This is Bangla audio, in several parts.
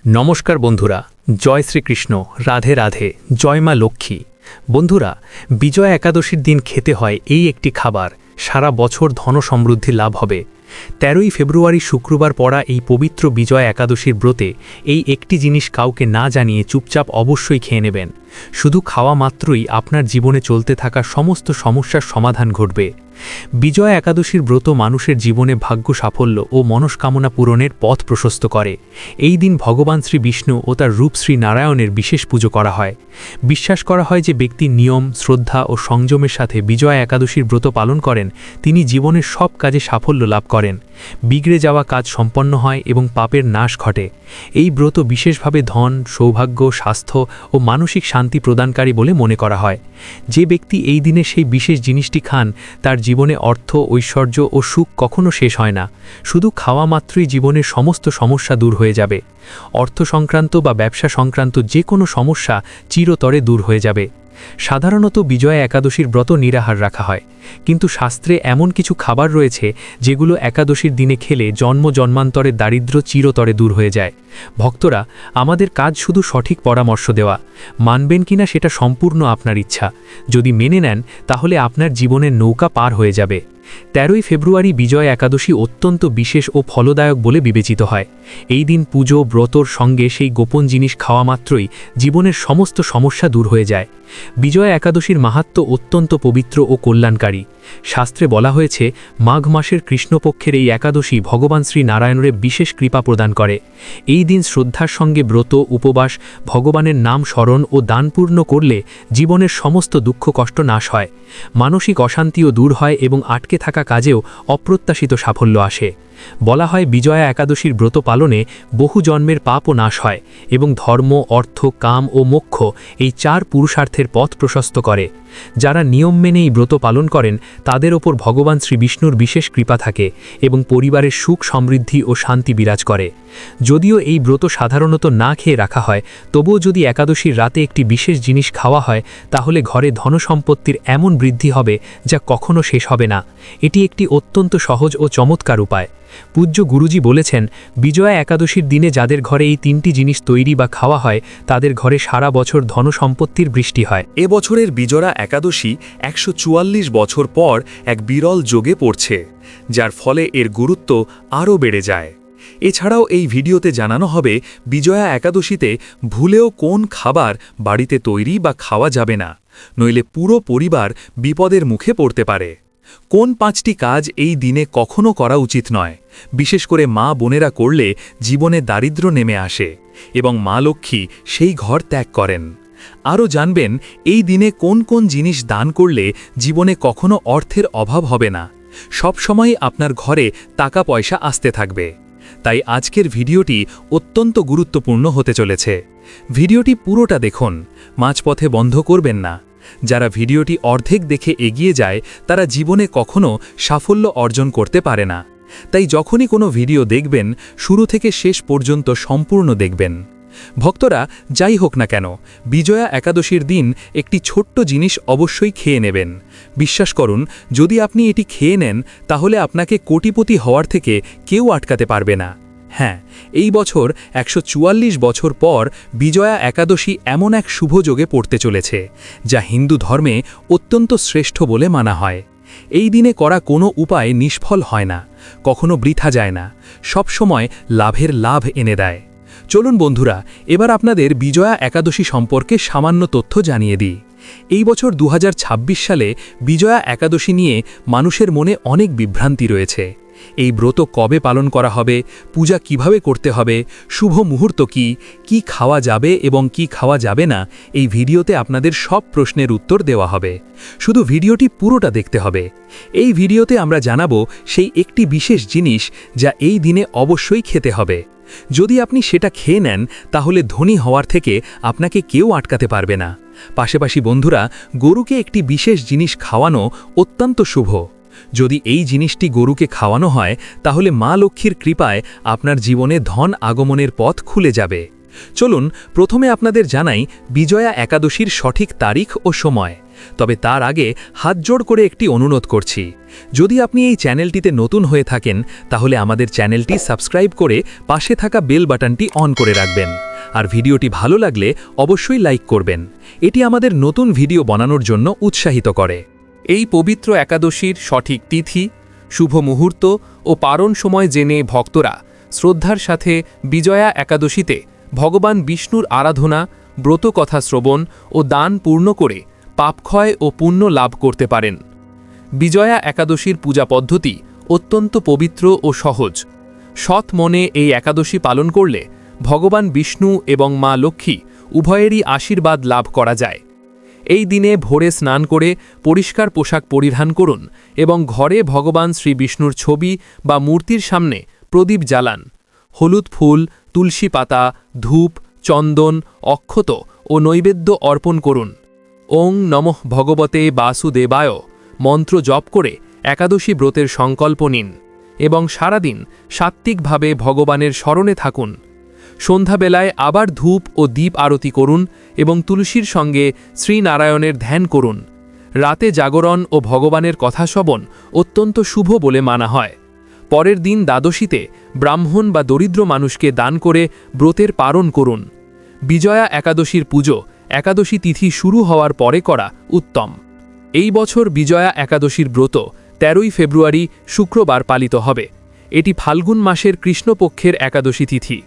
নমস্কার বন্ধুরা, জয় শ্রীকৃষ্ণ, রাধে রাধে, জয় মা লক্ষ্মী। বন্ধুরা, বিজয়া একাদশীর দিন খেতে হয় এই একটি খাবার, সারা বছর ধন সমৃদ্ধি লাভ হবে। 13ই ফেব্রুয়ারি শুক্রবার পড়া এই পবিত্র বিজয়া একাদশীর ব্রতে এই একটি জিনিস কাউকে না জানিয়ে চুপচাপ অবশ্যই খেয়ে নেবেন। শুধু খাওয়া মাত্রই আপনার জীবনে চলতে থাকা সমস্ত সমস্যার সমাধান ঘটবে। বিজয়া একাদশীর ব্রত মানুষের জীবনে ভাগ্য সাফল্য ও মনস্কামনা পূরণের পথ প্রশস্ত করে। এই দিন ভগবান শ্রী বিষ্ণু ও তার রূপ শ্রী নারায়ণের বিশেষ পুজো করা হয়। বিশ্বাস করা হয় যে ব্যক্তি নিয়ম, শ্রদ্ধা ও সংযমের সাথে বিজয়া একাদশীর ব্রত পালন করেন, তিনি জীবনের সব কাজে সাফল্য লাভ করেন, বিগড়ে যাওয়া কাজ সম্পন্ন হয় এবং পাপের নাশ ঘটে। এই ব্রত বিশেষভাবে ধন, সৌভাগ্য, স্বাস্থ্য ও মানসিক শান্তি প্রদানকারী বলে মনে করা হয়। যে ব্যক্তি এই দিনে সেই বিশেষ জিনিসটি খান, তার জীবনে অর্থ, ঐশ্বর্য ও সুখ কখনো শেষ হয় না। শুধু খাওয়া মাত্রই জীবনের সমস্ত সমস্যা দূর হয়ে যাবে। অর্থ সংক্রান্ত বা ব্যবসা সংক্রান্ত যে কোনো সমস্যা চিরতরে দূর হয়ে যাবে। সাধারণত বিজয়া একাদশীর ব্রত নিরাহার রাখা হয়, কিন্তু শাস্ত্রে এমন কিছু খাবার রয়েছে যেগুলো একাদশীর দিনে খেলে জন্ম জন্মান্তরের দারিদ্র্য চিরতরে দূর হয়ে যায়। ভক্তরা, আমাদের কাজ শুধু সঠিক পরামর্শ দেওয়া, মানবেন কিনা সেটা সম্পূর্ণ আপনার ইচ্ছা। যদি মেনে নেন, তাহলে আপনার জীবনের নৌকা পার হয়ে যাবে। 13ই ফেব্রুয়ারি বিজয়া একাদশী অত্যন্ত বিশেষ ও ফলদায়ক বলে বিবেচিত হয়। এই দিন পুজো, ব্রতর সঙ্গে সেই গোপন জিনিস খাওয়া মাত্রই জীবনের সমস্ত সমস্যা দূর হয়ে যায়। বিজয়া একাদশীর মাহাত্ম্য অত্যন্ত পবিত্র ও কল্যাণকারী। শাস্ত্রে বলা হয়েছে, মাঘ মাসের কৃষ্ণপক্ষের এই একাদশী ভগবান শ্রী নারায়ণের বিশেষ কৃপা প্রদান করে। এই দিন শ্রদ্ধার সঙ্গে ব্রত, উপবাস, ভগবানের নাম স্মরণ ও দানপূর্ণ করলে জীবনের সমস্ত দুঃখ কষ্ট নাশ হয়, মানসিক অশান্তিও দূর হয় এবং আটকে থাকা কাজেও অপ্রত্যাশিত সাফল্য আসে। বলা হয়, বিজয়া একাদশীর ব্রত পালনে বহু জন্মের পাপও নাশ হয় এবং ধর্ম, অর্থ, কাম ও মোক্ষ এই 4 পুরুষার্থের পথ প্রশস্ত করে। যারা নিয়ম মেনে এই ব্রত পালন করেন, তাদের ওপর ভগবান শ্রী বিষ্ণুর বিশেষ কৃপা থাকে এবং পরিবারের সুখ, সমৃদ্ধি ও শান্তি বিরাজ করে। যদিও এই ব্রত সাধারণত না খেয়ে রাখা হয়, তবুও যদি একাদশীর রাতে একটি বিশেষ জিনিস খাওয়া হয়, তাহলে ঘরে ধনসম্পত্তির এমন বৃদ্ধি হবে যা কখনো শেষ হবে না। এটি একটি অত্যন্ত সহজ ও চমৎকার উপায়। পূজ্য গুরুজি বলেছেন, বিজয়া একাদশীর দিনে যাদের ঘরে এই 3টি জিনিস তৈরি বা খাওয়া হয়, তাদের ঘরে সারা বছর ধনসম্পত্তির বৃষ্টি হয়। এবছরের বিজয়া একাদশী 144 বছর পর এক বিরল যোগে পড়ছে, যার ফলে এর গুরুত্ব আরও বেড়ে যায়। এছাড়াও এই ভিডিওতে জানানো হবে বিজয়া একাদশীতে ভুলেও কোন খাবার বাড়িতে তৈরি বা খাওয়া যাবে না, নইলে পুরো পরিবার বিপদের মুখে পড়তে পারে। কোন 5টি কাজ এই দিনে কখনো করা উচিত নয়, বিশেষ করে মা বোনেরা করলে জীবনে দারিদ্র্য নেমে আসে এবং মা লক্ষ্মী সেই ঘর ত্যাগ করেন। আরও জানবেন এই দিনে কোন কোন জিনিস দান করলে জীবনে কখনো অর্থের অভাব হবে না, সবসময় আপনার ঘরে টাকা পয়সা আসতে থাকবে। তাই আজকের ভিডিওটি অত্যন্ত গুরুত্বপূর্ণ হতে চলেছে। ভিডিওটি পুরোটা দেখুন, মাঝপথে বন্ধ করবেন না। যারা ভিডিওটি অর্ধেক দেখে এগিয়ে যায়, তারা জীবনে কখনো সাফল্য অর্জন করতে পারে না। তাই যখনই কোনো ভিডিও দেখবেন, শুরু থেকে শেষ পর্যন্ত সম্পূর্ণ দেখবেন। ভক্তরা, যাই হোক না কেন, বিজয়া একাদশীর দিন একটি ছোট্ট জিনিস অবশ্যই খেয়ে নেবেন। বিশ্বাস করুন, যদি আপনি এটি খেয়ে নেন, তাহলে আপনাকে কোটিপতি হওয়ার থেকে কেউ আটকাতে পারবে না। হ্যাঁ, এই বছর 144 বছর পর বিজয়া একাদশী এমন এক শুভ যোগে পড়তে চলেছে, যা হিন্দু ধর্মে অত্যন্ত শ্রেষ্ঠ বলে মানা হয়। এই দিনে করা কোনো উপায় নিষ্ফল হয় না, কখনো বৃথা যায় না, সব সময় লাভের লাভ এনে দেয়। চলুন বন্ধুরা, এবার আপনাদের বিজয়া একাদশী সম্পর্কে সামান্য তথ্য জানিয়ে দিই। এই বছর 2026 সালে বিজয়া একাদশী নিয়ে মানুষের মনে অনেক বিভ্রান্তি রয়েছে। এই ব্রত কবে পালন করা হবে, পূজা কিভাবে করতে হবে, শুভ মুহূর্ত কি খাওয়া যাবে এবং কি খাওয়া যাবে না, এই ভিডিওতে আপনাদের সব প্রশ্নের উত্তর দেওয়া হবে। শুধু ভিডিওটি পুরোটা দেখতে হবে। এই ভিডিওতে আমরা জানাবো সেই একটি বিশেষ জিনিস যা এই দিনে অবশ্যই খেতে হবে। যদি আপনি সেটা খেয়ে নেন, তাহলে ধনী হওয়ার থেকে আপনাকে কেউ আটকাতে পারবে না। পাশাপাশি বন্ধুরা, গরুকে একটি বিশেষ জিনিস খাওয়ানো অত্যন্ত শুভ। যদি এই জিনিসটি গরুকে খাওয়ানো হয়, তাহলে মা লক্ষ্মীর কৃপায় আপনার জীবনে ধন আগমনের পথ খুলে যাবে। চলুন প্রথমে আপনাদের জানাই বিজয়া একাদশীর সঠিক তারিখ ও সময়। তবে তার আগে হাতজোড় করে একটি অনুরোধ করছি, যদি আপনি এই চ্যানেলটিতে নতুন হয়ে থাকেন তাহলে আমাদের চ্যানেলটি সাবস্ক্রাইব করে পাশে থাকা বেল বাটনটি অন করে রাখবেন, আর ভিডিওটি ভালো লাগলে অবশ্যই লাইক করবেন। এটি আমাদের নতুন ভিডিও বানানোর জন্য উৎসাহিত করে। এই পবিত্র একাদশীর সঠিক তিথি, শুভ মুহূর্ত ও পারণ সময় জেনে ভক্তরা শ্রদ্ধার সাথে বিজয়া একাদশীতে ভগবান বিষ্ণুর আরাধনা, ব্রতকথা শ্রবণ ও দান পূর্ণ করে পাপক্ষয় ও পুণ্য লাভ করতে পারেন। বিজয়া একাদশীর পূজা পদ্ধতি অত্যন্ত পবিত্র ও সহজ। সৎ মনে এই একাদশী পালন করলে ভগবান বিষ্ণু এবং মা লক্ষ্মী উভয়েরই আশীর্বাদ লাভ করা যায়। এই দিনে ভোরে স্নান করে পরিষ্কার পোশাক পরিধান করুন এবং ঘরে ভগবান শ্রী বিষ্ণুর ছবি বা মূর্তির সামনে প্রদীপ জ্বালান। হলুদ ফুল, তুলসী পাতা, ধূপ, চন্দন, অক্ষত ও নৈবেদ্য অর্পণ করুন। ওং নমঃ ভগবতে বাসুদেবায় মন্ত্র জপ করে একাদশী ব্রতের সংকল্প নিন এবং সারাদিন সাত্ত্বিকভাবে ভগবানের স্মরণে থাকুন। সন্ধ্যাবেলায় আবার ধূপ ও দীপ আরতি করুন এবং তুলসীর সঙ্গে শ্রীনারায়ণের ধ্যান করুন। রাতে জাগরণ ও ভগবানের কথা শ্রবণ অত্যন্ত শুভ বলে মানা হয়। পরের দিন দ্বাদশীতে ব্রাহ্মণ বা দরিদ্র মানুষকে দান করে ব্রতের পালন করুন। বিজয়া একাদশীর পুজো একাদশী তিথি শুরু হওয়ার পরে করা উত্তম। এই বছর বিজয়া একাদশীর ব্রত 13ই ফেব্রুয়ারি শুক্রবার পালিত হবে। এটি ফাল্গুন মাসের কৃষ্ণপক্ষের একাদশী তিথি।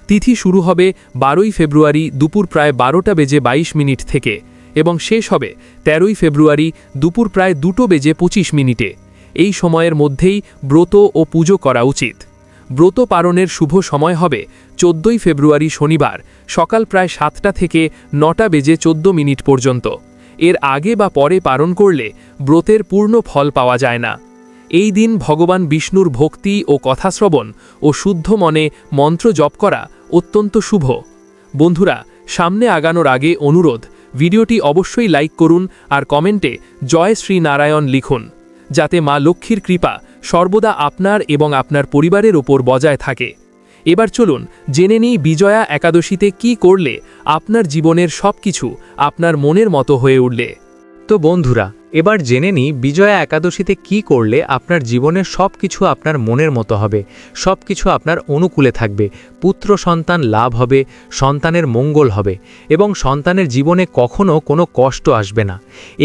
তিথি শুরু হবে 12ই ফেব্রুয়ারি দুপুর প্রায় 12:22 থেকে এবং শেষ হবে 13ই ফেব্রুয়ারি দুপুর প্রায় 2:25। এই সময়ের মধ্যেই ব্রত ও পুজো করা উচিত। ব্রত পালনের শুভ সময় হবে 14ই ফেব্রুয়ারি শনিবার সকাল প্রায় 7টা থেকে 9:14 পর্যন্ত। এর আগে বা পরে পালন করলে ব্রতের পূর্ণ ফল পাওয়া যায় না। এই দিন ভগবান বিষ্ণুর ভক্তি ও কথাশ্রবণ ও শুদ্ধ মনে মন্ত্র জপ করা অত্যন্ত শুভ। বন্ধুরা, সামনে আগানোর আগে অনুরোধ, ভিডিওটি অবশ্যই লাইক করুন আর কমেন্টে জয় শ্রী নারায়ণ লিখুন, যাতে মা লক্ষ্মীর কৃপা সর্বদা আপনার এবং আপনার পরিবারের ওপর বজায় থাকে। এবার চলুন জেনে নিই বিজয়া একাদশীতে কি করলে আপনার জীবনের সবকিছু আপনার মনের মতো হয়ে উঠলে। তো বন্ধুরা, এবার জেনে নিই বিজয়া একাদশীতে কি করলে আপনার জীবনের সব কিছু আপনার মনের মতো হবে, সব কিছু আপনার অনুকূলে থাকবে, পুত্র সন্তান লাভ হবে, সন্তানের মঙ্গল হবে এবং সন্তানের জীবনে কখনো কোনো কষ্ট আসবে না।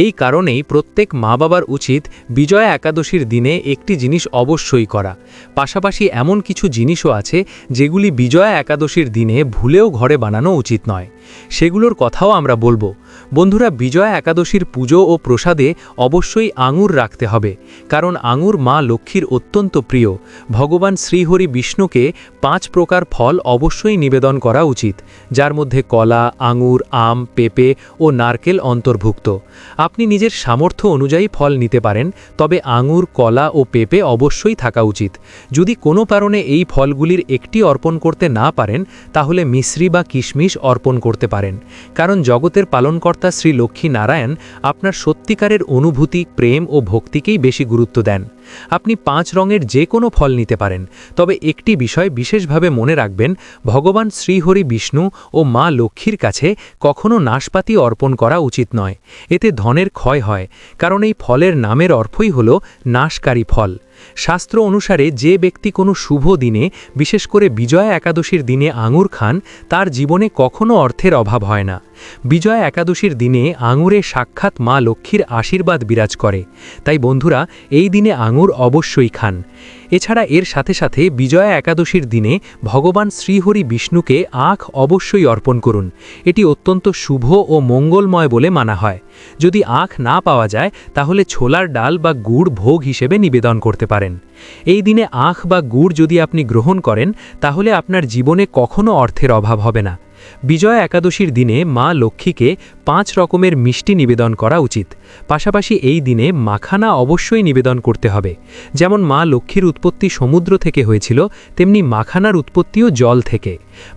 এই কারণেই প্রত্যেক মা বাবার উচিত বিজয়া একাদশীর দিনে একটি জিনিস অবশ্যই করা। পাশাপাশি এমন কিছু জিনিসও আছে যেগুলি বিজয়া একাদশীর দিনে ভুলেও ঘরে বানানো উচিত নয়, সেগুলোর কথাও আমরা বলবো। বন্ধুরা, বিজয়া একাদশীর পুজো ও প্রসাদে অবশ্যই আঙুর রাখতে হবে, কারণ আঙুর মা লক্ষ্মীর অত্যন্ত প্রিয়। ভগবান শ্রীহরি বিষ্ণুকে 5 প্রকার ফল অবশ্যই নিবেদন করা উচিত, যার মধ্যে কলা, আঙুর, আম, পেঁপে ও নারকেল অন্তর্ভুক্ত। আপনি নিজের সামর্থ্য অনুযায়ী ফল নিতে পারেন, তবে আঙুর, কলা ও পেঁপে অবশ্যই থাকা উচিত। যদি কোনো কারণে এই ফলগুলির একটি অর্পণ করতে না পারেন, তাহলে মিশ্রি বা কিশমিশ অর্পণ করতে পারেন, কারণ জগতের পালনকর্তা শ্রী লক্ষ্মী নারায়ণ আপনার সত্যিকারের অনুভূতি, প্রেম ও ভক্তিকেই বেশি গুরুত্ব দেন। আপনি 5 রঙের যে কোনো ফল নিতে পারেন, তবে একটি বিষয় বিশেষভাবে মনে রাখবেন, ভগবান শ্রীহরি বিষ্ণু ও মা লক্ষ্মীর কাছে কখনো নাশপাতি অর্পণ করা উচিত নয়। এতে ধনের ক্ষয় হয়, কারণ এই ফলের নামের অর্থই হল নাশকারী ফল। শাস্ত্র অনুসারে যে ব্যক্তি কোনো শুভ দিনে, বিশেষ করে বিজয়া একাদশীর দিনে আঙুর খান, তার জীবনে কখনো অর্থের অভাব হয় না। বিজয়া একাদশীর দিনে আঙুরে সাক্ষাৎ মা লক্ষ্মীর আশীর্বাদ বিরাজ করে, তাই বন্ধুরা এই দিনে আঙুর অবশ্যই খান। এছাড়া এর সাথে সাথে বিজয়া একাদশীর দিনে ভগবান শ্রীহরি বিষ্ণুকে আখ অবশ্যই অর্পণ করুন। এটি অত্যন্ত শুভ ও মঙ্গলময় বলে মানা হয়। যদি আখ না পাওয়া যায়, তাহলে ছোলার ডাল বা গুড় ভোগ হিসেবে নিবেদন করতে পারেন। এই দিনে আখ বা গুড় যদি আপনি গ্রহণ করেন, তাহলে আপনার জীবনে কখনো অর্থের অভাব হবে না। বিজয়া একাদশীর দিনে মা লক্ষ্মীকে 5 রকমের মিষ্টি নিবেদন করা উচিত। পাশাপাশি এই দিনে মাখানা অবশ্যই নিবেদন করতে হবে। যেমন মা লক্ষ্মীর উৎপত্তি সমুদ্র থেকে হয়েছিল, তেমনি মাখানার উৎপত্তিও জল থেকে।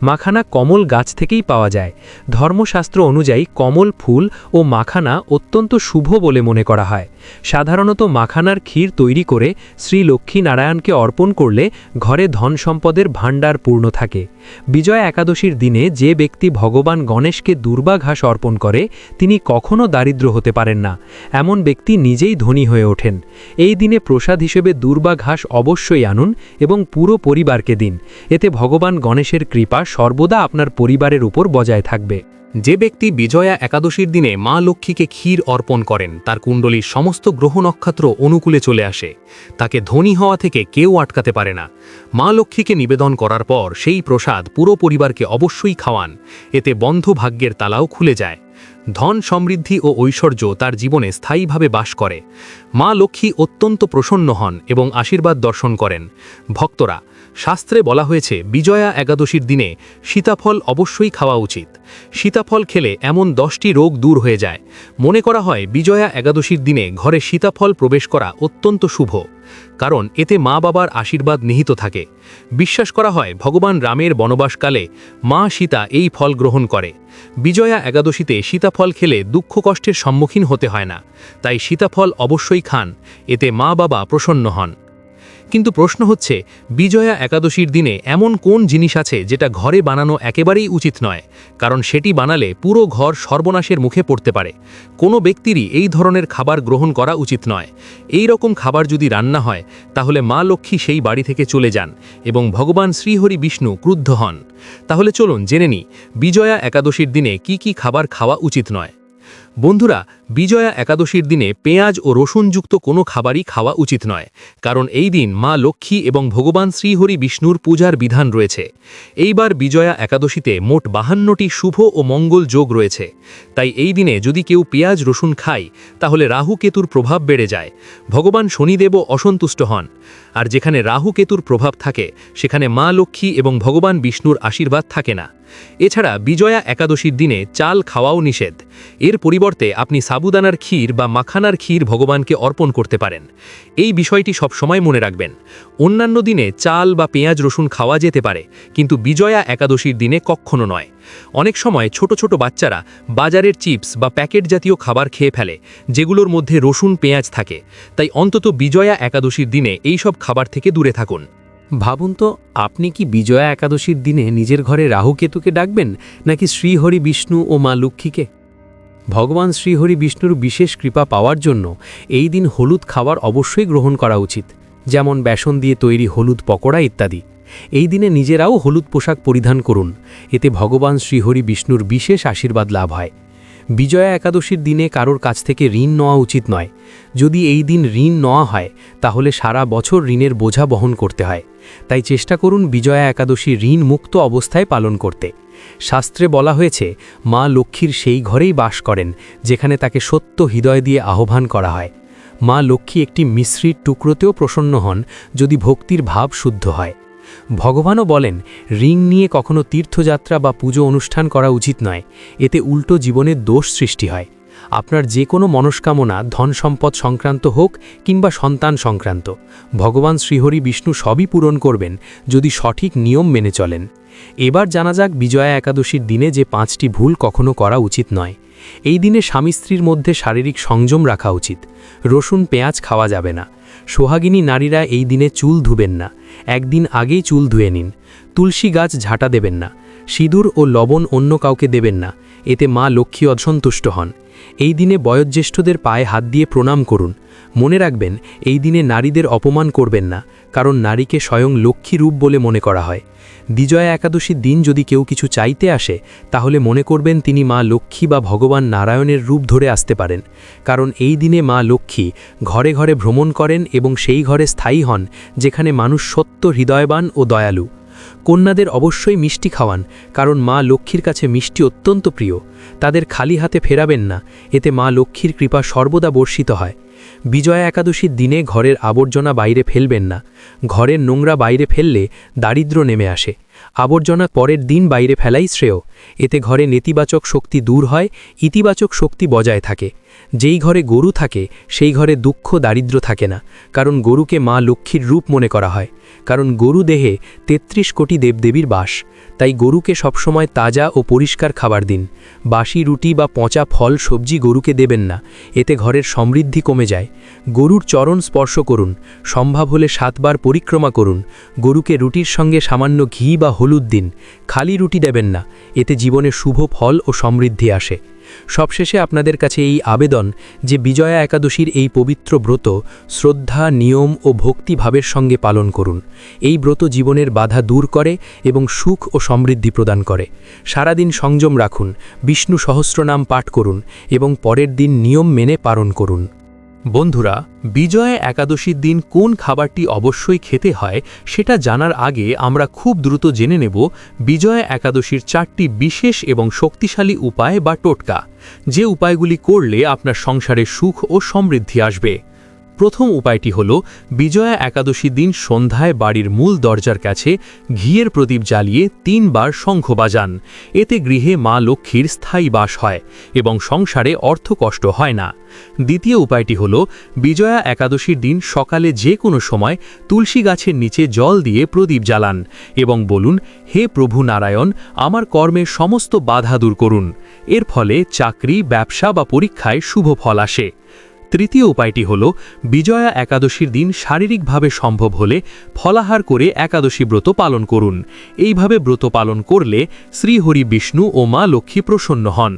মাখানা কমল গাছ থেকেই পাওয়া যায়। ধর্মশাস্ত্র অনুযায়ী কমল ফুল ও মাখানা অত্যন্ত শুভ বলে মনে করা হয়। সাধারণত মাখানার ক্ষীর তৈরি করে শ্রী লক্ষ্মী নারায়ণকে অর্পণ করলে ঘরে ধন সম্পদের ভাণ্ডার পূর্ণ থাকে। বিজয়া একাদশীর দিনে যে ব্যক্তি ভগবান গণেশকে দুর্বা ঘাস অর্পণ করে তিনি কখনো দারিদ্র হতে পারেন না, এমন ব্যক্তি নিজেই ধনী হয়ে ওঠেন। এই দিনে প্রসাদ হিসেবে দুর্বা ঘাস অবশ্যই আনুন এবং পুরো পরিবারকে দিন। এতে ভগবান গণেশের কৃপা সর্বদা আপনার পরিবারের উপর বজায় থাকবে। যে ব্যক্তি বিজয়া একাদশীর দিনে মা লক্ষ্মীকে ক্ষীর অর্পণ করেন তার কুণ্ডলীর সমস্ত গ্রহ নক্ষত্র অনুকূলে চলে আসে, তাকে ধনী হওয়া থেকে কেউ আটকাতে পারে না। মা লক্ষ্মীকে নিবেদন করার পর সেই প্রসাদ পুরো পরিবারকে অবশ্যই খাওয়ান, এতে বন্ধ ভাগ্যের তালাও খুলে যায়। ধন সমৃদ্ধি ও ঐশ্বর্য তার জীবনে স্থায়ীভাবে বাস করে। মা লক্ষ্মী অত্যন্ত প্রসন্ন হন এবং আশীর্বাদ দর্শন করেন। ভক্তরা, শাস্ত্রে বলা হয়েছে বিজয়া একাদশীর দিনে সীতাফল অবশ্যই খাওয়া উচিত। সীতাফল খেলে এমন 10টি রোগ দূর হয়ে যায়। মনে করা হয় বিজয়া একাদশীর দিনে ঘরে সীতাফল প্রবেশ করা অত্যন্ত শুভ, কারণ এতে মা বাবার আশীর্বাদ নিহিত থাকে। বিশ্বাস করা হয় ভগবান রামের বনবাসকালে মা সীতা এই ফল গ্রহণ করে। বিজয়া একাদশীতে সীতাফল খেলে দুঃখ কষ্টের সম্মুখীন হতে হয় না, তাই সীতাফল অবশ্যই খান, এতে মা বাবা প্রসন্ন হন। কিন্তু প্রশ্ন হচ্ছে, বিজয়া একাদশীর দিনে এমন কোন জিনিস আছে যেটা ঘরে বানানো একেবারেই উচিত নয়, কারণ সেটি বানালে পুরো ঘর সর্বনাশের মুখে পড়তে পারে। কোনো ব্যক্তিরই এই ধরনের খাবার গ্রহণ করা উচিত নয়। এই রকম খাবার যদি রান্না হয় তাহলে মা লক্ষ্মী সেই বাড়ি থেকে চলে যান এবং ভগবান শ্রীহরি বিষ্ণু ক্রুদ্ধ হন। তাহলে চলুন জেনে নিই বিজয়া একাদশীর দিনে কি কি খাবার খাওয়া উচিত নয়। বন্ধুরা, বিজয়া একাদশীর দিনে পেঁয়াজ ও রসুনযুক্ত কোনো খাবারই খাওয়া উচিত নয়, কারণ এই দিন মা লক্ষ্মী এবং ভগবান শ্রীহরি বিষ্ণুর পূজার বিধান রয়েছে। এইবার বিজয়া একাদশীতে মোট 52টি শুভ ও মঙ্গল যোগ রয়েছে, তাই এই দিনে যদি কেউ পেঁয়াজ রসুন খায় তাহলে রাহু কেতুর প্রভাব বেড়ে যায়, ভগবান শনিদেবও অসন্তুষ্ট হন। আর যেখানে রাহু কেতুর প্রভাব থাকে সেখানে মা লক্ষ্মী এবং ভগবান বিষ্ণুর আশীর্বাদ থাকে না। এছাড়া বিজয়া একাদশীর দিনে চাল খাওয়াও নিষেধ। এর পরিবর্তে আপনি সাবুদানার ক্ষীর বা মাখানার ক্ষীর ভগবানকে অর্পণ করতে পারেন। এই বিষয়টি সবসময় মনে রাখবেন। অন্যান্য দিনে চাল বা পেঁয়াজ রসুন খাওয়া যেতে পারে, কিন্তু বিজয়া একাদশীর দিনে কখনো নয়। অনেক সময় ছোট ছোট বাচ্চারা বাজারের চিপস বা প্যাকেট জাতীয় খাবার খেয়ে ফেলে, যেগুলোর মধ্যে রসুন পেঁয়াজ থাকে। তাই অন্তত বিজয়া একাদশীর দিনে এইসব খাবার থেকে দূরে থাকুন। ভাবুন তো, আপনি কি বিজয়া একাদশীর দিনে নিজের ঘরে রাহুকেতুকে ডাকবেন, নাকি শ্রীহরি বিষ্ণু ও মা লক্ষ্মীকে? ভগবান শ্রীহরি বিষ্ণুর বিশেষ কৃপা পাওয়ার জন্য এই দিন হলুদ খাবার অবশ্যই গ্রহণ করা উচিত, যেমন বেসন দিয়ে তৈরি হলুদ পকোড়া ইত্যাদি। এই দিনে নিজেরাও হলুদ পোশাক পরিধান করুন, এতে ভগবান শ্রীহরি বিষ্ণুর বিশেষ আশীর্বাদ লাভ হয়। বিজয়া একাদশীর দিনে কারোর কাছ থেকে ঋণ নেওয়া উচিত নয়। যদি এই দিন ঋণ নেওয়া হয় তাহলে সারা বছর ঋণের বোঝা বহন করতে হয়। তাই চেষ্টা করুন বিজয়া একাদশী ঋণ মুক্ত অবস্থায় পালন করতে। শাস্ত্রে বলা হয়েছে মা লক্ষ্মীর সেই ঘরেই বাস করেন যেখানে তাকে সত্য হৃদয় দিয়ে আহ্বান করা হয়। মা লক্ষ্মী একটি মিশ্রির টুকরোতেও প্রসন্ন হন যদি ভক্তির ভাব শুদ্ধ হয়। ভগবানও বলেন ঋণ নিয়ে কখনো তীর্থযাত্রা বা পুজো অনুষ্ঠান করা উচিত নয়, এতে উল্টো জীবনের দোষ সৃষ্টি হয়। আপনার যে কোনো মনস্কামনা ধন সম্পদ সংক্রান্ত হোক কিংবা সন্তান সংক্রান্ত, ভগবান শ্রীহরি বিষ্ণু সবই পূরণ করবেন যদি সঠিক নিয়ম মেনে চলেন। এবার জানা যাক বিজয়া একাদশীর দিনে যে 5টি ভুল কখনো করা উচিত নয়। এই দিনে স্বামী স্ত্রীর মধ্যে শারীরিক সংযম রাখা উচিত। রসুন পেঁয়াজ খাওয়া যাবে না। সোহাগিনী নারীরা এই দিনে চুল ধুবেন না, একদিন আগেই চুল ধুয়ে নিন। তুলসী গাছ ঝাঁটা দেবেন না। সিঁদুর ও লবণ অন্য কাউকে দেবেন না, এতে মা লক্ষ্মী অসন্তুষ্ট হন। এই দিনে বয়োজ্যেষ্ঠদের পায়ে হাত দিয়ে প্রণাম করুন। মনে রাখবেন এই দিনে নারীদের অপমান করবেন না, কারণ নারীকে স্বয়ং লক্ষ্মী রূপ বলে মনে করা হয়। বিজয়া একাদশীর দিন যদি কেউ কিছু চাইতে আসে তাহলে মনে করবেন তিনি মা লক্ষ্মী বা ভগবান নারায়ণের রূপ ধরে আসতে পারেন, কারণ এই দিনে মা লক্ষ্মী ঘরে ঘরে ভ্রমণ করেন এবং সেই ঘরে স্থায়ী হন যেখানে মানুষ সত্য হৃদয়বান ও দয়ালু। কন্যাদের অবশ্যই মিষ্টি খাওয়ান, কারণ মা লক্ষ্মীর কাছে মিষ্টি অত্যন্ত প্রিয়। তাদের খালি হাতে ফেরাবেন না, এতে মা লক্ষ্মীর কৃপা সর্বদা বর্ষিত হয়। বিজয়া একাদশীর দিনে ঘরের আবর্জনা বাইরে ফেলবেন না। ঘরের নোংরা বাইরে ফেললে দারিদ্র্য নেমে আসে। আবর্জনা পরের দিন বাইরে ফেলাই শ্রেয়। এতে ঘরে নেতিবাচক শক্তি দূর হয়, ইতিবাচক শক্তি বজায় থাকে। যেই ঘরে গরু থাকে সেই ঘরে দুঃখ দারিদ্র্য থাকে না, কারণ গরুকে মা লক্ষ্মীর রূপ মনে করা হয়। কারণ গরু দেহে ৩৩ কোটি দেবদেবীর বাস। তাই গরুকে সবসময় তাজা ও পরিষ্কার খাবার দিন। বাসি রুটি বা পচা ফল সবজি গরুকে দেবেন না, এতে ঘরের সমৃদ্ধি কমে যায়। গরুর চরণ স্পর্শ করুন, সম্ভব হলে 7 বার পরিক্রমা করুন। গরুকে রুটির সঙ্গে সামান্য ঘি বা হলুদ দিন। খালি রুটি দেবেন না, এতে জীবনে শুভ ফল ও সমৃদ্ধি আসে। সবশেষে আপনাদের কাছে এই আবেদন যে বিজয়া একাদশীর এই পবিত্র ব্রত শ্রদ্ধা, নিয়ম ও ভক্তিভাবের সঙ্গে পালন করুন। এই ব্রত জীবনের বাধা দূর করে এবং সুখ ও সমৃদ্ধি প্রদান করে। সারাদিন সংযম রাখুন, বিষ্ণু সহস্রনাম পাঠ করুন এবং পরের দিন নিয়ম মেনে পালন করুন। বন্ধুরা, বিজয়া একাদশীর দিন কোন খাবারটি অবশ্যই খেতে হয় সেটা জানার আগে আমরা খুব দ্রুত জেনে নেব বিজয়া একাদশীর 4টি বিশেষ এবং শক্তিশালী উপায় বা টোটকা, যে উপায়গুলি করলে আপনার সংসারে সুখ ও সমৃদ্ধি আসবে। প্রথম উপায়টি হল বিজয়া একাদশীর দিন সন্ধ্যায় বাড়ির মূল দরজার কাছে ঘিয়ের প্রদীপ জ্বালিয়ে 3 বার শঙ্খ বাজান। এতে গৃহে মা লক্ষ্মীর স্থায়ী বাস হয় এবং সংসারে অর্থকষ্ট হয় না। দ্বিতীয় উপায়টি হল বিজয়া একাদশীর দিন সকালে যে কোনো সময় তুলসী গাছের নিচে জল দিয়ে প্রদীপ জ্বালান এবং বলুন, হে প্রভু নারায়ণ, আমার কর্মের সমস্ত বাধা দূর করুন। এর ফলে চাকরি, ব্যবসা বা পরীক্ষায় শুভ ফল আসে। তৃতীয় উপায়টি হল বিজয়া একাদশীর দিন শারীরিকভাবে সম্ভব হলে ফলাহার করে একাদশী ব্রত পালন করুন। এইভাবে ব্রত পালন করলে শ্রীহরি বিষ্ণু ও মা লক্ষ্মী প্রসন্ন হন।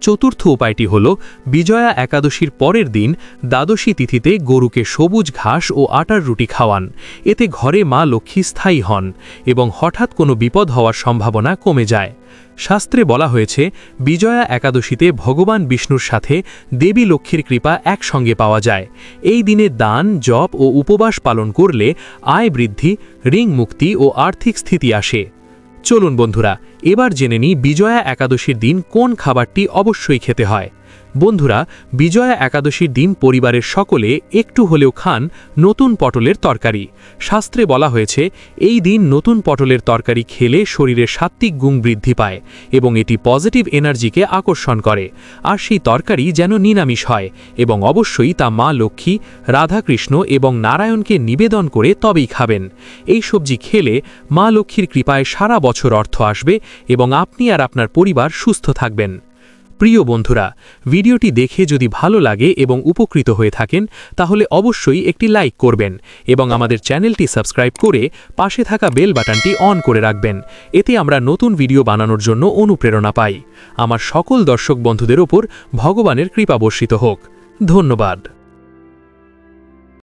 চতুর্থ উপায়টি হল বিজয়া একাদশীর পরের দিন দ্বাদশী তিথিতে গরুকে সবুজ ঘাস ও আটার রুটি খাওয়ান। এতে ঘরে মা লক্ষ্মী স্থায়ী হন এবং হঠাৎ কোনো বিপদ হওয়ার সম্ভাবনা কমে যায়। শাস্ত্রে বলা হয়েছে বিজয়া একাদশীতে ভগবান বিষ্ণুর সাথে দেবী লক্ষ্মীর কৃপা একসঙ্গে পাওয়া যায়। এই দিনে দান, জপ ও উপবাস পালন করলে আয় বৃদ্ধি, ঋণ মুক্তি ও আর্থিক স্থিতি আসে। চলুন বন্ধুরা, এবার জেনে নিই বিজয়া একাদশীর দিন কোন খাবারটি অবশ্যই খেতে হয়। বন্ধুরা, বিজয়া একাদশীর দিন পরিবারের সকলে একটু হলেও খান নতুন পটলের তরকারি। শাস্ত্রে বলা হয়েছে এই দিন নতুন পটলের তরকারি খেলে শরীরের সাত্ত্বিক গুণ বৃদ্ধি পায় এবং এটি পজিটিভ এনার্জিকে আকর্ষণ করে। আর সেই তরকারি যেন নিরামিষ হয় এবং অবশ্যই তা মা লক্ষ্মী, রাধাকৃষ্ণ এবং নারায়ণকে নিবেদন করে তবেই খাবেন। এই সবজি খেলে মা লক্ষ্মীর কৃপায় সারা বছর অর্থ আসবে এবং আপনি আর আপনার পরিবার সুস্থ থাকবেন। প্রিয় বন্ধুরা, ভিডিওটি দেখে যদি ভালো লাগে এবং উপকৃত হয়ে থাকেন তাহলে অবশ্যই একটি লাইক করবেন এবং আমাদের চ্যানেলটি সাবস্ক্রাইব করে পাশে থাকা বেল বাটনটি অন করে রাখবেন। এতে আমরা নতুন ভিডিও বানানোর জন্য অনুপ্রেরণা পাই। আমার সকল দর্শক বন্ধুদের ওপর ভগবানের কৃপা বর্ষিত হোক। ধন্যবাদ।